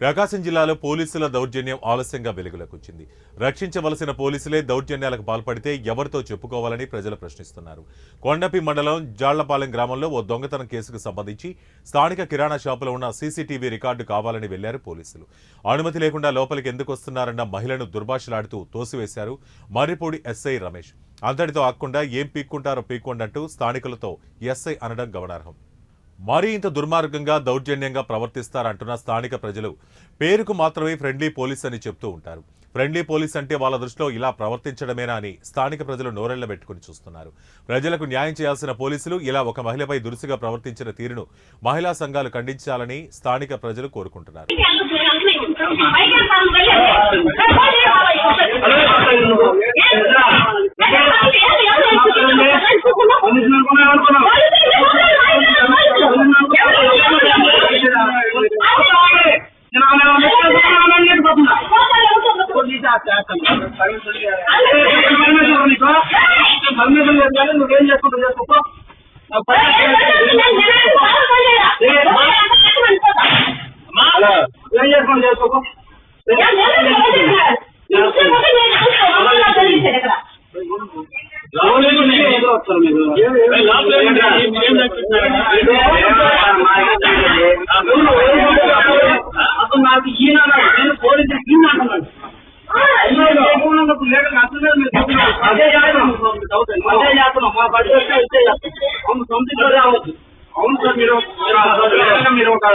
ప్రకాశం జిల్లాలో పోలీసుల దౌర్జన్యం ఆలస్యంగా వెలుగులోకి వచ్చింది. రక్షించవలసిన పోలీసులే దౌర్జన్యాలకు పాల్పడితే ఎవరితో చెప్పుకోవాలని ప్రజలు ప్రశ్నిస్తున్నారు. కొండపి మండలం జాళ్లపాలెం గ్రామంలో ఓ దొంగతనం కేసుకు సంబంధించి స్థానిక కిరాణా షాపులో ఉన్న సీసీటీవీ రికార్డు కావాలని వెళ్లారు పోలీసులు. అనుమతి లేకుండా లోపలికి ఎందుకు వస్తున్నారన్న మహిళను దుర్భాషలాడుతూ తోసివేశారు మర్రిపూడి ఎస్ఐ రమేష్. అంతటితో ఆగకుండా ఏం పీక్కుంటారో పీక్కోండంటూ స్థానికులతో ఎస్ఐ అనడం గమనార్హం. మరీ ఇంత దుర్మార్గంగా దౌర్జన్యంగా ప్రవర్తిస్తారంటున్న స్థానిక ప్రజలు పేరుకు మాత్రమే ఫ్రెండ్లీ పోలీస్ అని చెప్తూ ఉంటారు. ఫ్రెండ్లీ పోలీస్ అంటే వాళ్ళ దృష్టిలో ఇలా ప్రవర్తించడమేనా అని స్థానిక ప్రజలు నోరెళ్లబెట్టుకుని చూస్తున్నారు. ప్రజలకు న్యాయం చేయాల్సిన పోలీసులు ఇలా ఒక మహిళపై దురుసుగా ప్రవర్తించిన తీరును మహిళా సంఘాలు ఖండించాలని స్థానిక ప్రజలు కోరుకుంటున్నారు. నువ్వేం చేసుకుంటా చేసుకో అసలు నాకు ఈయన నేను పోలీసు అంటున్నాను. అదే చేస్తున్నాం మా బడ్జెట్ సొంత రావచ్చు. అవును సార్, మీరు ఒక